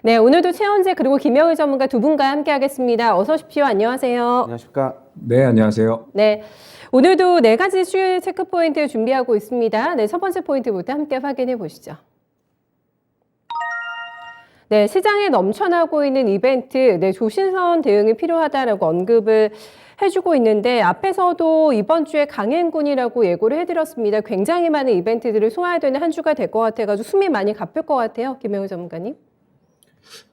네, 오늘도 최원재 그리고 김영일 전문가 두 분과 함께하겠습니다. 어서 오십시오. 안녕하세요. 안녕하십니까? 네, 안녕하세요. 네, 오늘도 네 가지 수요 체크 포인트 준비하고 있습니다. 네, 첫 번째 포인트부터 함께 확인해 보시죠. 네, 시장에 넘쳐나고 있는 이벤트, 네, 조신선 대응이 필요하다라고 언급을 해주고 있는데 앞에서도 이번 주에 강행군이라고 예고를 해드렸습니다. 굉장히 많은 이벤트들을 소화해야 되는 한 주가 될 것 같아가지고 숨이 많이 가쁠 것 같아요. 김영일 전문가님.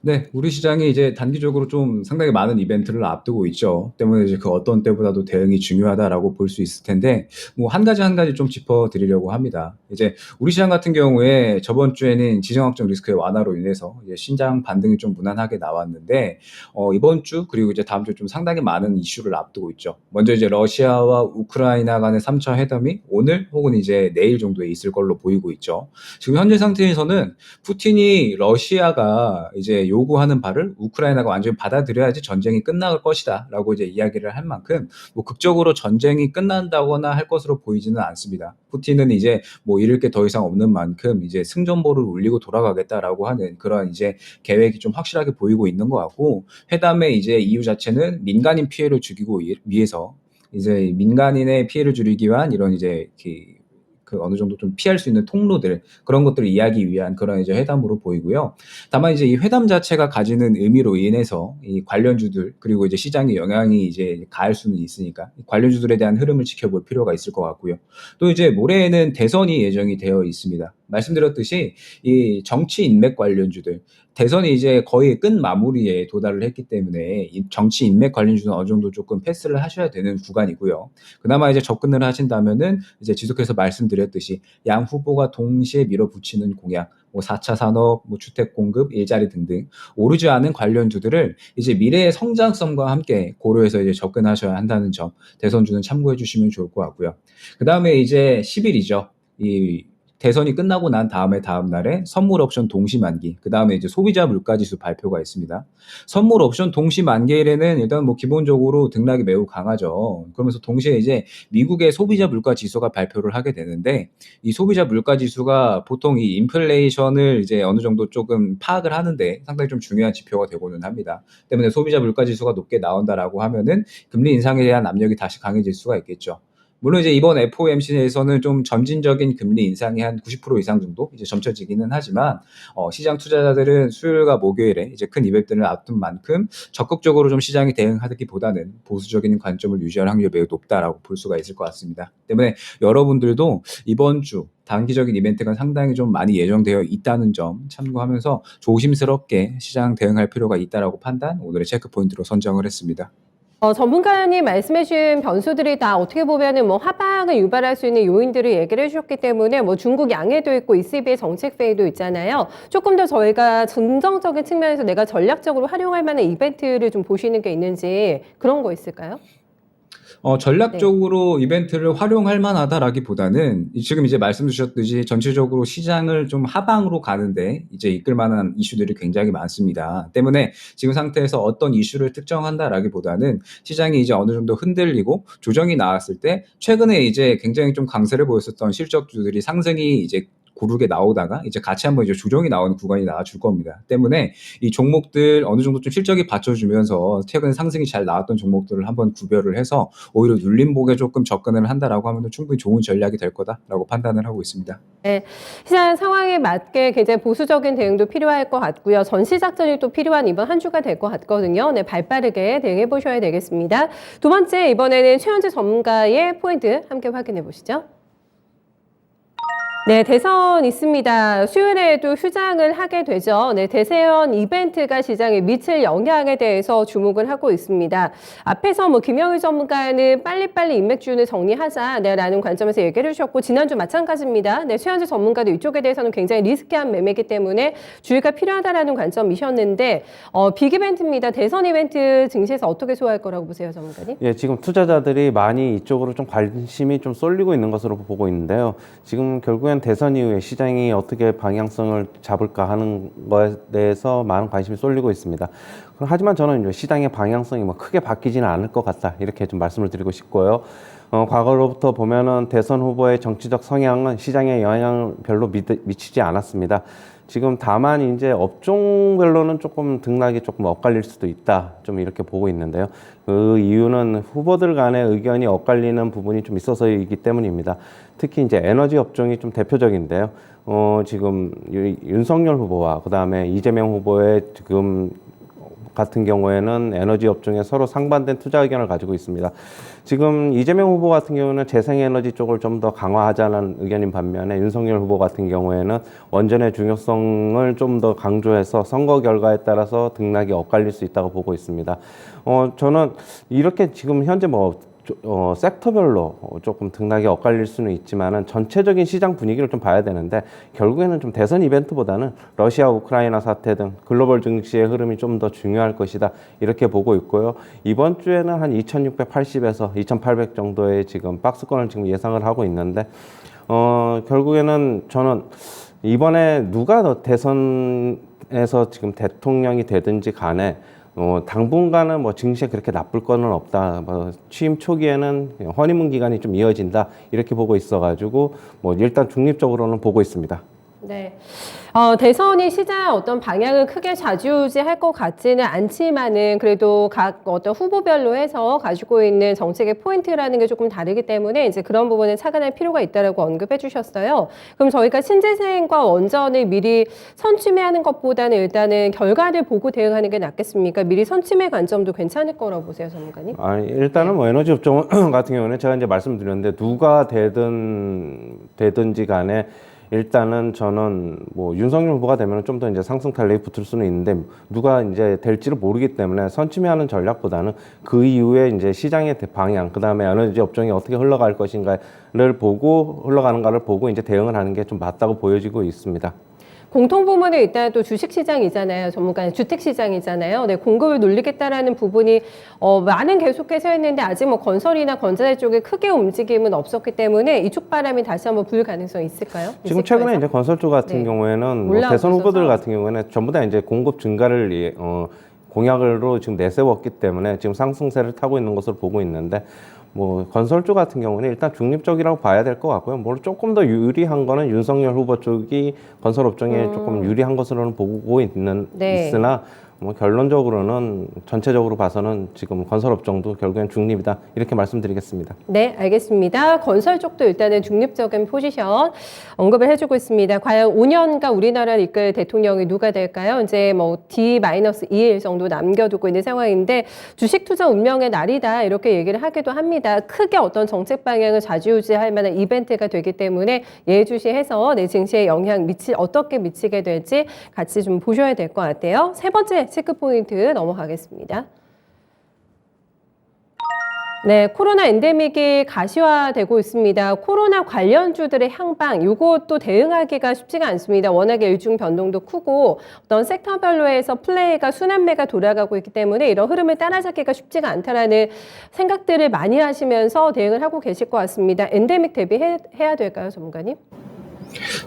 네, 우리 시장이 이제 단기적으로 좀 상당히 많은 이벤트를 앞두고 있죠. 때문에 이제 그 어떤 때보다도 대응이 중요하다라고 볼 수 있을 텐데, 뭐 한 가지 좀 짚어드리려고 합니다. 이제 우리 시장 같은 경우에 저번 주에는 지정학적 리스크의 완화로 인해서 이제 신장 반등이 좀 무난하게 나왔는데, 이번 주 그리고 이제 다음 주 좀 상당히 많은 이슈를 앞두고 있죠. 먼저 이제 러시아와 우크라이나 간의 3차 회담이 오늘 혹은 이제 내일 정도에 있을 걸로 보이고 있죠. 지금 현재 상태에서는 푸틴이 러시아가 이제 요구하는 바를 우크라이나가 완전히 받아들여야지 전쟁이 끝날 것이다라고 이제 이야기를 할 만큼 뭐 극적으로 전쟁이 끝난다거나 할 것으로 보이지는 않습니다. 푸틴은 이제 뭐 잃을 게 더 이상 없는 만큼 이제 승전보를 울리고 돌아가겠다라고 하는 그런 이제 계획이 좀 확실하게 보이고 있는 것 같고, 회담의 이제 이유 자체는 민간인 피해를 줄이기 위해서 이제 민간인의 피해를 줄이기 위한 이런 이제 그 어느 정도 좀 피할 수 있는 통로들, 그런 것들을 이해하기 위한 그런 이제 회담으로 보이고요. 다만 이제 이 회담 자체가 가지는 의미로 인해서 이 관련주들 그리고 이제 시장에 영향이 이제 가할 수는 있으니까 관련주들에 대한 흐름을 지켜볼 필요가 있을 것 같고요. 또 이제 모레에는 대선이 예정이 되어 있습니다. 말씀드렸듯이 이 정치 인맥 관련주들, 대선이 이제 거의 끝 마무리에 도달을 했기 때문에 이 정치 인맥 관련주는 어느 정도 조금 패스를 하셔야 되는 구간이고요. 그나마 이제 접근을 하신다면은 이제 지속해서 말씀드렸듯이 양 후보가 동시에 밀어붙이는 공약, 뭐 4차 산업, 뭐 주택 공급, 일자리 등등 오르지 않은 관련주들을 이제 미래의 성장성과 함께 고려해서 이제 접근하셔야 한다는 점, 대선주는 참고해 주시면 좋을 것 같고요. 그 다음에 이제 10일이죠. 이 대선이 끝나고 난 다음에 다음 날에 선물 옵션 동시 만기, 그 다음에 이제 소비자 물가 지수 발표가 있습니다. 선물 옵션 동시 만기일에는 일단 뭐 기본적으로 등락이 매우 강하죠. 그러면서 동시에 이제 미국의 소비자 물가 지수가 발표를 하게 되는데, 이 소비자 물가 지수가 보통 이 인플레이션을 이제 어느 정도 조금 파악을 하는데 상당히 좀 중요한 지표가 되고는 합니다. 때문에 소비자 물가 지수가 높게 나온다라고 하면은 금리 인상에 대한 압력이 다시 강해질 수가 있겠죠. 물론 이제 이번 FOMC에서는 좀 점진적인 금리 인상이 한 90% 이상 정도 이제 점쳐지기는 하지만, 시장 투자자들은 수요일과 목요일에 이제 큰 이벤트를 앞둔 만큼 적극적으로 좀 시장이 대응하기보다는 보수적인 관점을 유지할 확률이 매우 높다라고 볼 수가 있을 것 같습니다. 때문에 여러분들도 이번 주 단기적인 이벤트가 상당히 좀 많이 예정되어 있다는 점 참고하면서 조심스럽게 시장 대응할 필요가 있다라고 판단, 오늘의 체크 포인트로 선정을 했습니다. 전문가님 말씀해주신 변수들이 다 어떻게 보면은 뭐 하방을 유발할 수 있는 요인들을 얘기를 해주셨기 때문에 뭐 중국 양해도 있고 ECB의 정책 회의도 있잖아요. 조금 더 저희가 긍정적인 측면에서 내가 전략적으로 활용할 만한 이벤트를 좀 보시는 게 있는지 그런 거 있을까요? 네. 전략적으로 이벤트를 활용할 만하다라기보다는 지금 이제 말씀 주셨듯이 전체적으로 시장을 좀 하방으로 가는데 이제 이끌 만한 이슈들이 굉장히 많습니다. 때문에 지금 상태에서 어떤 이슈를 특정한다라기보다는 시장이 이제 어느 정도 흔들리고 조정이 나왔을 때 최근에 이제 굉장히 좀 강세를 보였었던 실적주들이 상승이 이제 고르게 나오다가 이제 같이 한번 이제 조정이 나오는 구간이 나와줄 겁니다. 때문에 이 종목들 어느 정도 좀 실적이 받쳐주면서 최근 상승이 잘 나왔던 종목들을 한번 구별을 해서 오히려 눌림목에 조금 접근을 한다라고 하면 충분히 좋은 전략이 될 거다라고 판단을 하고 있습니다. 네, 시장 상황에 맞게 굉장히 보수적인 대응도 필요할 것 같고요. 전시 작전이 또 필요한 이번 한 주가 될 것 같거든요. 네, 발빠르게 대응해 보셔야 되겠습니다. 두 번째, 이번에는 최현재 전문가의 포인트 함께 확인해 보시죠. 네, 대선 있습니다. 수요일에도 휴장을 하게 되죠. 네, 대세연 이벤트가 시장에 미칠 영향에 대해서 주목을 하고 있습니다. 앞에서 뭐 김영일 전문가는 빨리빨리 인맥주는 정리하자, 네, 라는 관점에서 얘기를 해주셨고, 지난주 마찬가지입니다. 네, 최현재 전문가도 이쪽에 대해서는 굉장히 리스키한 매매이기 때문에 주의가 필요하다라는 관점이셨는데, 빅 이벤트입니다. 대선 이벤트 증시에서 어떻게 소화할 거라고 보세요, 전문가님? 예, 지금 투자자들이 많이 이쪽으로 좀 관심이 좀 쏠리고 있는 것으로 보고 있는데요. 지금 결국엔 대선 이후에 시장이 어떻게 방향성을 잡을까 하는 것에 대해서 많은 관심이 쏠리고 있습니다. 하지만 저는 시장의 방향성이 뭐 크게 바뀌지는 않을 것 같다, 이렇게 좀 말씀을 드리고 싶고요. 과거로부터 보면은 대선 후보의 정치적 성향은 시장에 영향을 별로 미치지 않았습니다. 지금 다만 이제 업종별로는 조금 등락이 조금 엇갈릴 수도 있다. 좀 이렇게 보고 있는데요. 그 이유는 후보들 간의 의견이 엇갈리는 부분이 좀 있어서이기 때문입니다. 특히 이제 에너지 업종이 좀 대표적인데요. 지금 윤석열 후보와 그다음에 이재명 후보의 지금 같은 경우에는 에너지 업종에 서로 상반된 투자 의견을 가지고 있습니다. 지금 이재명 후보 같은 경우는 재생에너지 쪽을 좀 더 강화하자는 의견인 반면에 윤석열 후보 같은 경우에는 원전의 중요성을 좀 더 강조해서 선거 결과에 따라서 등락이 엇갈릴 수 있다고 보고 있습니다. 저는 이렇게 지금 현재 섹터별로 조금 등락이 엇갈릴 수는 있지만은 전체적인 시장 분위기를 좀 봐야 되는데 결국에는 좀 대선 이벤트보다는 러시아 우크라이나 사태 등 글로벌 증시의 흐름이 좀 더 중요할 것이다 이렇게 보고 있고요. 이번 주에는 한 2,680에서 2,800 정도의 지금 박스권을 지금 예상을 하고 있는데 결국에는 저는 이번에 누가 대선에서 지금 대통령이 되든지 간에 당분간은 증시에 그렇게 나쁠 거는 없다. 취임 초기에는 허니문 기간이 좀 이어진다. 이렇게 보고 있어가지고 일단 중립적으로는 보고 있습니다. 네. 대선이 시장 어떤 방향을 크게 좌지우지할 것 같지는 않지만은 그래도 각 어떤 후보별로 해서 가지고 있는 정책의 포인트라는 게 조금 다르기 때문에 이제 그런 부분은 차근할 필요가 있다라고 언급해 주셨어요. 그럼 저희가 신재생과 원전을 미리 선취매하는 것보다는 일단은 결과를 보고 대응하는 게 낫겠습니까? 미리 선취매 관점도 괜찮을 거라고 보세요, 전문가님? 일단은 에너지 업종 같은 경우는 제가 이제 말씀드렸는데 누가 되든지 간에 일단은 저는 윤석열 후보가 되면 좀 더 이제 상승 탄력이 붙을 수는 있는데 누가 이제 될지를 모르기 때문에 선취매하는 전략보다는 그 이후에 이제 시장의 방향, 그 다음에 에너지 업종이 어떻게 흘러갈 것인가를 보고 흘러가는가를 보고 이제 대응을 하는 게 좀 맞다고 보여지고 있습니다. 공통부문은 일단 또 주식시장이잖아요. 전문가는 주택시장이잖아요. 네, 공급을 늘리겠다라는 부분이 많은 계속해서 했는데 아직 건설이나 건자재 쪽에 크게 움직임은 없었기 때문에 이쪽 바람이 다시 한번 불 가능성이 있을까요? 지금 최근에 이제 건설 쪽 같은 경우에는 대선 후보들 같은 경우에는 전부 다 이제 공급 증가를 공약으로 지금 내세웠기 때문에 지금 상승세를 타고 있는 것으로 보고 있는데 건설 쪽 같은 경우는 일단 중립적이라고 봐야 될 것 같고요. 조금 더 유리한 거는 윤석열 후보 쪽이 건설 업종에 조금 유리한 것으로는 보고 있으나 결론적으로는 전체적으로 봐서는 지금 건설 업종도 결국엔 중립이다 이렇게 말씀드리겠습니다. 네, 알겠습니다. 건설 쪽도 일단은 중립적인 포지션 언급을 해주고 있습니다. 과연 5년간 우리나라를 이끌 대통령이 누가 될까요? 이제 D-2일 정도 남겨두고 있는 상황인데 주식 투자 운명의 날이다 이렇게 얘기를 하기도 합니다. 크게 어떤 정책 방향을 좌지우지할 만한 이벤트가 되기 때문에 예의주시해서 내 증시에 영향 어떻게 미치게 될지 같이 좀 보셔야 될 것 같아요. 세 번째 체크포인트 넘어가겠습니다. 네, 코로나 엔데믹이 가시화되고 있습니다. 코로나 관련주들의 향방, 이것도 대응하기가 쉽지가 않습니다. 워낙에 일중 변동도 크고 어떤 섹터별로에서 플레이가 순환매가 돌아가고 있기 때문에 이런 흐름을 따라잡기가 쉽지가 않다라는 생각들을 많이 하시면서 대응을 하고 계실 것 같습니다. 엔데믹 대비해야 될까요, 전문가님?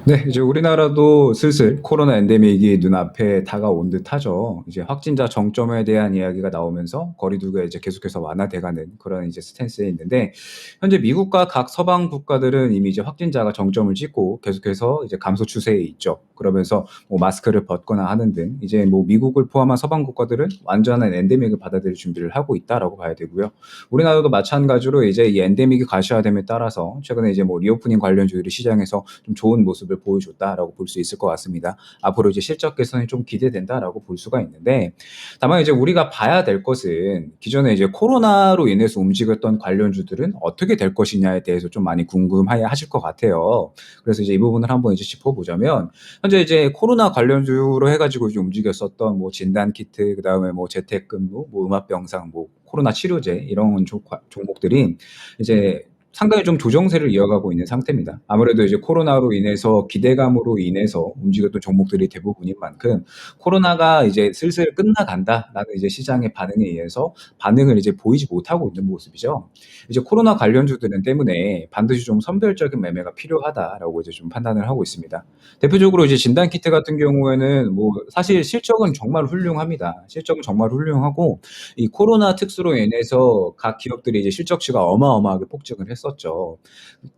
네, 이제 우리나라도 슬슬 코로나 엔데믹이 눈앞에 다가온 듯하죠. 이제 확진자 정점에 대한 이야기가 나오면서 거리두기가 이제 계속해서 완화돼가는 그런 이제 스탠스에 있는데 현재 미국과 각 서방 국가들은 이미 이제 확진자가 정점을 찍고 계속해서 이제 감소 추세에 있죠. 그러면서 마스크를 벗거나 하는 등 이제 미국을 포함한 서방 국가들은 완전한 엔데믹을 받아들일 준비를 하고 있다라고 봐야 되고요. 우리나라도 마찬가지로 이제 이 엔데믹이 가시화됨에 따라서 최근에 이제 리오프닝 관련주들이 시장에서 좀 좋은 모습을 보여줬다라고 볼 수 있을 것 같습니다. 앞으로 이제 실적 개선이 좀 기대된다라고 볼 수가 있는데 다만 이제 우리가 봐야 될 것은 기존에 이제 코로나로 인해서 움직였던 관련주들은 어떻게 될 것이냐에 대해서 좀 많이 궁금해 하실 것 같아요. 그래서 이제 이 부분을 한번 이제 짚어보자면 현재 이제 코로나 관련주로 해가지고 이제 움직였었던 진단키트, 그다음에 재택근무, 음압병상, 코로나 치료제 이런 종목들이 이제 상당히 좀 조정세를 이어가고 있는 상태입니다. 아무래도 이제 코로나로 인해서 기대감으로 인해서 움직였던 종목들이 대부분인 만큼 코로나가 이제 슬슬 끝나간다라는 이제 시장의 반응에 의해서 반응을 이제 보이지 못하고 있는 모습이죠. 이제 코로나 관련주들은 때문에 반드시 좀 선별적인 매매가 필요하다라고 이제 좀 판단을 하고 있습니다. 대표적으로 이제 진단키트 같은 경우에는 사실 실적은 정말 훌륭합니다. 실적은 정말 훌륭하고 이 코로나 특수로 인해서 각 기업들이 이제 실적치가 어마어마하게 폭증을 했어요. 했었죠.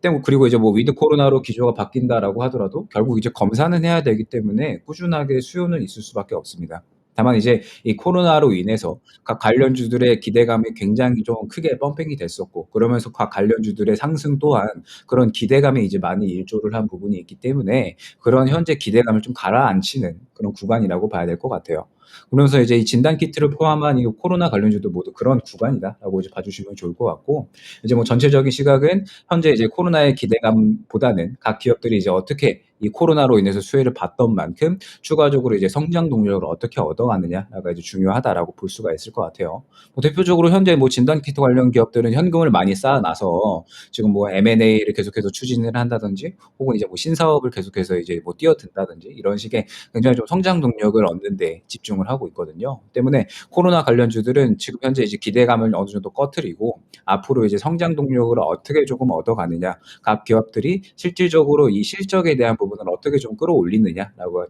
때문에 그리고 이제 뭐 위드 코로나로 기조가 바뀐다라고 하더라도 결국 이제 검사는 해야 되기 때문에 꾸준하게 수요는 있을 수밖에 없습니다. 다만 이제 이 코로나로 인해서 각 관련주들의 기대감이 굉장히 좀 크게 펌핑이 됐었고, 그러면서 각 관련주들의 상승 또한 그런 기대감이 이제 많이 일조를 한 부분이 있기 때문에 그런 현재 기대감을 좀 가라앉히는 그런 구간이라고 봐야 될 것 같아요. 그러면서 이제 이 진단 키트를 포함한 이 코로나 관련주도 모두 그런 구간이다라고 이제 봐주시면 좋을 것 같고, 이제 뭐 전체적인 시각은 현재 이제 코로나의 기대감보다는 각 기업들이 이제 어떻게 이 코로나로 인해서 수혜를 봤던 만큼 추가적으로 이제 성장 동력을 어떻게 얻어가느냐가 이제 중요하다라고 볼 수가 있을 것 같아요. 뭐 대표적으로 현재 뭐 진단 키트 관련 기업들은 현금을 많이 쌓아놔서 지금 뭐 M&A를 계속해서 추진을 한다든지, 혹은 이제 뭐 신사업을 계속해서 이제 뭐 뛰어든다든지, 이런 식의 굉장히 좀 성장 동력을 얻는 데 집중을 하고 있거든요. 때문에 코로나 관련주들은 지금 현재 이제 기대감을 어느 정도 꺼트리고 앞으로 이제 성장 동력을 어떻게 조금 얻어가느냐, 각 기업들이 실질적으로 이 실적에 대한 부분을 어떻게 좀 끌어올리느냐라고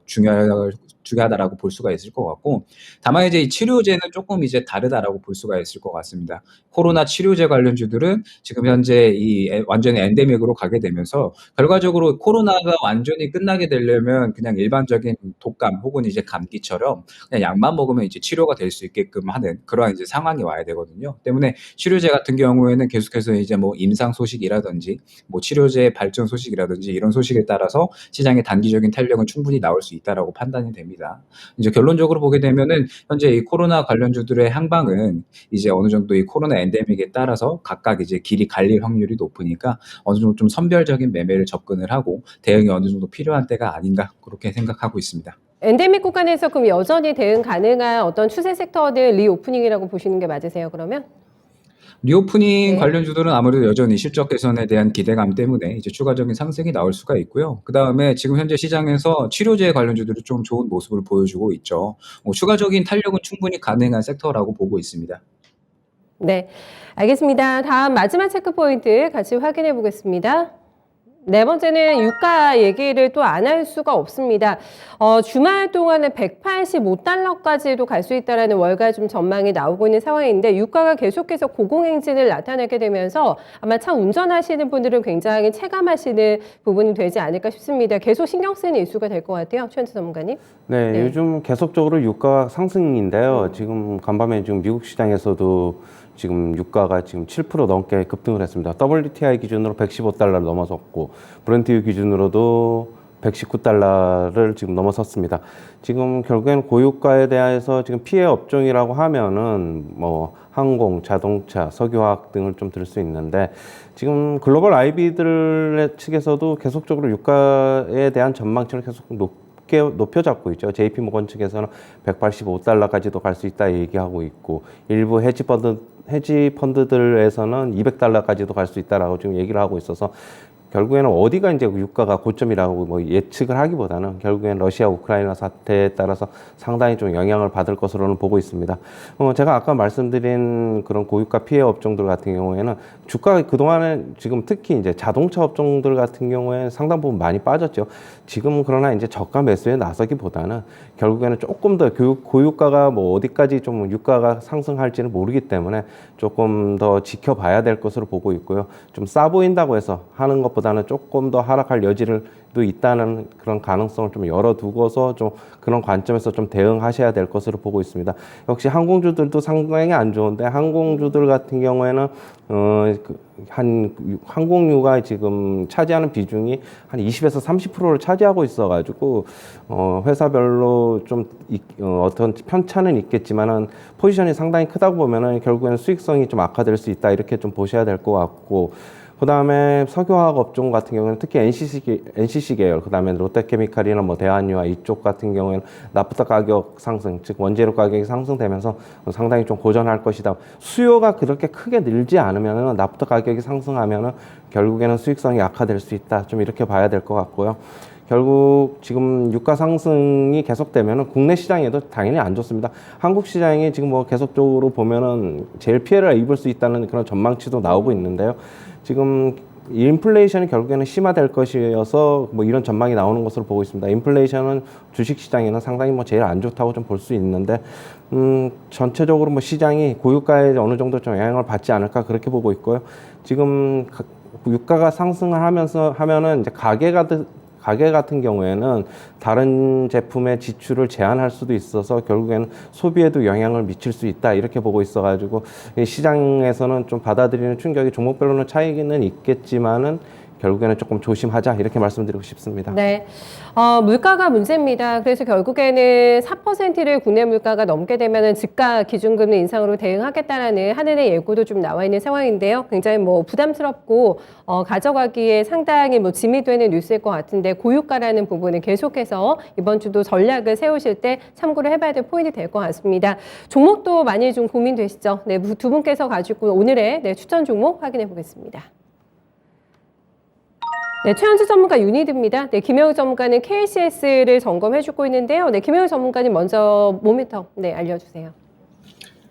중요하다라고 볼 수가 있을 것 같고, 다만 이제 이 치료제는 조금 이제 다르다라고 볼 수가 있을 것 같습니다. 코로나 치료제 관련주들은 지금 현재 완전히 엔데믹으로 가게 되면서 결과적으로 코로나가 완전히 끝나게 되려면 그냥 일반적인 독감 혹은 이제 감기처럼 그냥 약만 먹으면 이제 치료가 될 수 있게끔 하는 그러한 이제 상황이 와야 되거든요. 때문에 치료제 같은 경우에는 계속해서 이제 뭐 임상 소식이라든지 뭐 치료제 발전 소식이라든지 이런 소식에 따라서 시장의 단기적인 탄력은 충분히 나올 수 있다라고 판단이 됩니다. 이제 결론적으로 보게 되면은 현재 이 코로나 관련주들의 향방은 이제 어느 정도 이 코로나 엔데믹에 따라서 각각 이제 길이 갈릴 확률이 높으니까 어느 정도 좀 선별적인 매매를 접근을 하고 대응이 어느 정도 필요한 때가 아닌가, 그렇게 생각하고 있습니다. 엔데믹 구간에서 그럼 여전히 대응 가능한 어떤 추세 섹터들 리오프닝이라고 보시는 게 맞으세요, 그러면? 리오프닝 네. 관련주들은 아무래도 여전히 실적 개선에 대한 기대감 때문에 이제 추가적인 상승이 나올 수가 있고요. 그다음에 지금 현재 시장에서 치료제 관련주들이 좀 좋은 모습을 보여주고 있죠. 뭐 추가적인 탄력은 충분히 가능한 섹터라고 보고 있습니다. 네, 알겠습니다. 다음 마지막 체크 포인트 같이 확인해 보겠습니다. 네 번째는 유가 얘기를 또 안 할 수가 없습니다. 주말 동안은 185달러까지도 갈 수 있다라는 월가 좀 전망이 나오고 있는 상황인데, 유가가 계속해서 고공행진을 나타내게 되면서 아마 차 운전하시는 분들은 굉장히 체감하시는 부분이 되지 않을까 싶습니다. 계속 신경 쓰이는 이슈가 될 것 같아요, 최현수 전문가님. 네, 네. 요즘 계속적으로 유가 상승인데요. 지금 간밤에 지금 미국 시장에서도 지금 유가가 지금 7% 넘게 급등을 했습니다. WTI 기준으로 115달러를 넘어섰고, 브렌트유 기준으로도 119달러를 지금 넘어섰습니다. 지금 결국엔 고유가에 대해서 지금 피해 업종이라고 하면은 뭐 항공, 자동차, 석유화학 등을 좀 들 수 있는데, 지금 글로벌 IB들 측에서도 계속적으로 유가에 대한 전망치를 계속 높여잡고 있죠. JP 모건 측에서는 185달러까지도 갈 수 있다 얘기하고 있고, 일부 헤지 펀드들에서는 200달러까지도 갈 수 있다라고 지금 얘기를 하고 있어서, 결국에는 어디가 이제 유가가 고점이라고 뭐 예측을 하기보다는 결국엔 러시아 우크라이나 사태에 따라서 상당히 좀 영향을 받을 것으로는 보고 있습니다. 제가 아까 말씀드린 그런 고유가 피해 업종들 같은 경우에는 주가가 그동안에 지금 특히 이제 자동차 업종들 같은 경우에 상당 부분 많이 빠졌죠. 지금 그러나 이제 저가 매수에 나서기보다는 결국에는 조금 더 고유가가 뭐 어디까지 좀 유가가 상승할지는 모르기 때문에 조금 더 지켜봐야 될 것으로 보고 있고요. 좀 싸 보인다고 해서 하는 것보다는 조금 더 하락할 여지도 있다는 그런 가능성을 좀 열어두고서 좀 그런 관점에서 좀 대응하셔야 될 것으로 보고 있습니다. 역시 항공주들도 상당히 안 좋은데, 항공주들 같은 경우에는 항공유가 지금 차지하는 비중이 한 20에서 30%를 차지하고 있어가지고, 회사별로 좀 어떤 편차는 있겠지만은 포지션이 상당히 크다고 보면은 결국에는 수익성이 좀 악화될 수 있다, 이렇게 좀 보셔야 될 것 같고, 그 다음에 석유화학 업종 같은 경우는 특히 NCC 계열, 그 다음에 롯데케미칼이나 뭐 대한유화 이쪽 같은 경우에는 나프타 가격 상승, 즉 원재료 가격이 상승되면서 상당히 좀 고전할 것이다. 수요가 그렇게 크게 늘지 않으면은 나프타 가격이 상승하면은 결국에는 수익성이 악화될 수 있다. 좀 이렇게 봐야 될 것 같고요. 결국 지금 유가 상승이 계속되면은 국내 시장에도 당연히 안 좋습니다. 한국 시장이 지금 뭐 계속적으로 보면은 제일 피해를 입을 수 있다는 그런 전망치도 나오고 있는데요. 지금 인플레이션이 결국에는 심화될 것이어서 뭐 이런 전망이 나오는 것으로 보고 있습니다. 인플레이션은 주식 시장에는 상당히 뭐 제일 안 좋다고 좀 볼 수 있는데, 전체적으로 뭐 시장이 고유가에 어느 정도 좀 영향을 받지 않을까, 그렇게 보고 있고요. 지금 유가가 상승을 하면은 이제 가게 같은 경우에는 다른 제품의 지출을 제한할 수도 있어서 결국에는 소비에도 영향을 미칠 수 있다 이렇게 보고 있어가지고 시장에서는 좀 받아들이는 충격이 종목별로는 차이는 있겠지만은 결국에는 조금 조심하자 이렇게 말씀드리고 싶습니다. 네, 물가가 문제입니다. 그래서 결국에는 4%를 국내 물가가 넘게 되면은 집가 기준금리 인상으로 대응하겠다라는 한은의 예고도 좀 나와 있는 상황인데요. 굉장히 뭐 부담스럽고 가져가기에 상당히 뭐 짐이 되는 뉴스일 것 같은데 고유가라는 부분은 계속해서 이번 주도 전략을 세우실 때 참고를 해봐야 될 포인트 될 것 같습니다. 종목도 많이 좀 고민되시죠? 네, 두 분께서 가지고 오늘의 추천 종목 확인해 보겠습니다. 네, 최현주 전문가 유니드입니다. 네, 김영희 전문가는 KCS를 점검해주고 있는데요. 네, 김영희 전문가님 먼저 모멘텀 알려주세요.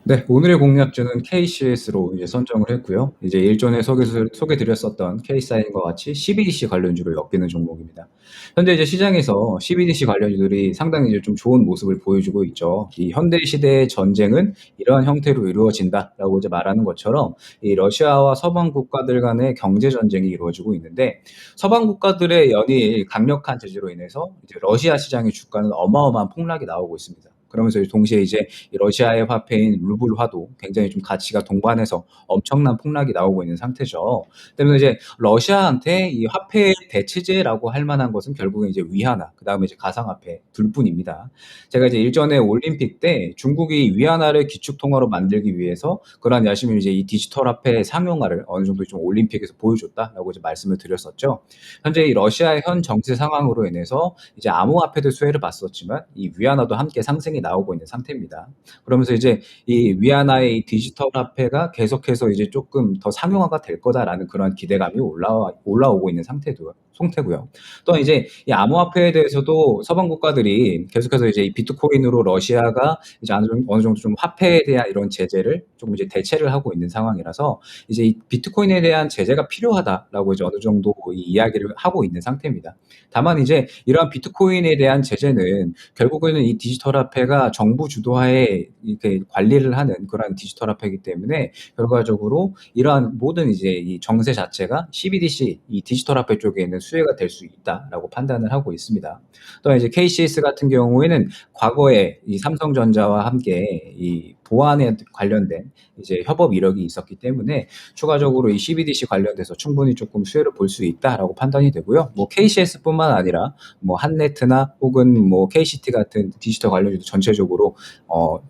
네, 오늘의 공략주는 KCS로 이제 선정을 했고요. 이제 일전에 소개드렸었던 K사인과 같이 CBDC 관련주로 엮이는 종목입니다. 현재 이제 시장에서 CBDC 관련주들이 상당히 이제 좀 좋은 모습을 보여주고 있죠. 이 현대 시대의 전쟁은 이러한 형태로 이루어진다라고 이제 말하는 것처럼 이 러시아와 서방 국가들 간의 경제 전쟁이 이루어지고 있는데 서방 국가들의 연일 강력한 제재로 인해서 이제 러시아 시장의 주가는 어마어마한 폭락이 나오고 있습니다. 그러면서 동시에 이제 러시아의 화폐인 루블화도 굉장히 좀 가치가 동반해서 엄청난 폭락이 나오고 있는 상태죠. 때문에 이제 러시아한테 이 화폐 대체제라고 할 만한 것은 결국은 이제 위안화, 그 다음에 이제 가상화폐 둘뿐입니다. 제가 이제 일전에 올림픽 때 중국이 위안화를 기축통화로 만들기 위해서 그러한 열심히 이제 이 디지털 화폐 상용화를 어느 정도 좀 올림픽에서 보여줬다라고 이제 말씀을 드렸었죠. 현재 이 러시아의 현 정세 상황으로 인해서 이제 암호화폐도 수혜를 봤었지만 이 위안화도 함께 상승이 나오고 있는 상태입니다. 그러면서 이제 이 위안화의 이 디지털 화폐가 계속해서 이제 조금 더 상용화가 될 거다라는 그런 기대감이 올라오고 있는 상태고요. 또 이제 이 암호화폐에 대해서도 서방 국가들이 계속해서 이제 이 비트코인으로 러시아가 이제 어느 정도 좀 화폐에 대한 이런 제재를 조금 이제 대체를 하고 있는 상황이라서 이제 이 비트코인에 대한 제재가 필요하다라고 이제 어느 정도 이 이야기를 하고 있는 상태입니다. 다만 이제 이러한 비트코인에 대한 제재는 결국에는 이 디지털 화폐가 정부 주도하에 이렇게 관리를 하는 그런 디지털 화폐이기 때문에 결과적으로 이러한 모든 이제 이 정세 자체가 CBDC 이 디지털 화폐 쪽에 있는 수혜가 될 수 있다라고 판단을 하고 있습니다. 또 이제 KCS 같은 경우에는 과거에 이 삼성전자와 함께 이 보안에 관련된 이제 협업 이력이 있었기 때문에 추가적으로 이 CBDC 관련돼서 충분히 조금 수혜를 볼 수 있다라고 판단이 되고요. 뭐 KCS뿐만 아니라 뭐 한네트나 혹은 뭐 KCT 같은 디지털 관련주도 전체적으로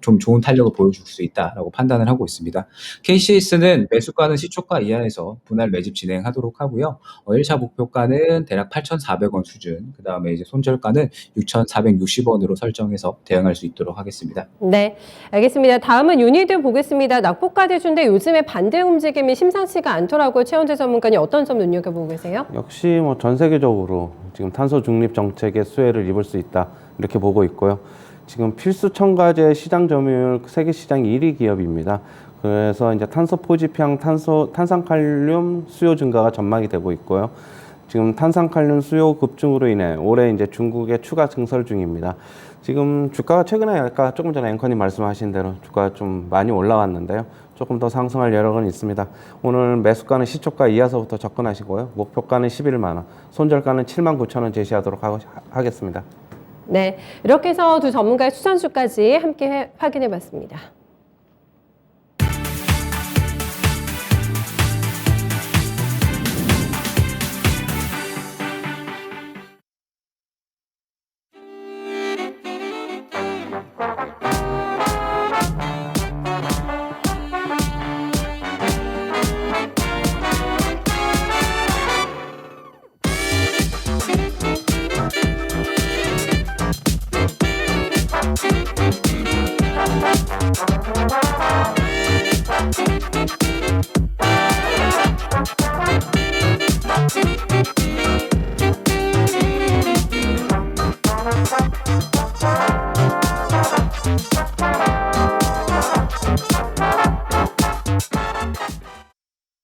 좀 좋은 탄력을 보여줄 수 있다라고 판단을 하고 있습니다. KCS는 매수가는 시초가 이하에서 분할 매집 진행하도록 하고요. 1차 목표가는 대략 8,400원 수준, 그 다음에 이제 손절가는 6,460원으로 설정해서 대응할 수 있도록 하겠습니다. 네, 알겠습니다. 다음은 유니드 보겠습니다. 낙폭가 대주인데 요즘에 반대 움직임이 심상치가 않더라고요. 최원재 전문가님 어떤 점 눈여겨보고 계세요? 역시 뭐 전 세계적으로 지금 탄소 중립 정책의 수혜를 입을 수 있다 이렇게 보고 있고요. 지금 필수 첨가제 시장 점유율 세계 시장 1위 기업입니다. 그래서 이제 탄소 포집형 탄산칼륨 수요 증가가 전망이 되고 있고요. 지금 탄산칼륨 수요 급증으로 인해 올해 이제 중국에 추가 증설 중입니다. 지금 주가가 최근에 아까 조금 전에 앵커님 말씀하신 대로 주가가 좀 많이 올라왔는데요. 조금 더 상승할 여력은 있습니다. 오늘 매수가는 시초가 이하서부터 접근하시고요. 목표가는 11만 원, 손절가는 7만 9천 원 제시하도록 하겠습니다. 네, 이렇게 해서 두 전문가의 추천주까지 함께 확인해 봤습니다.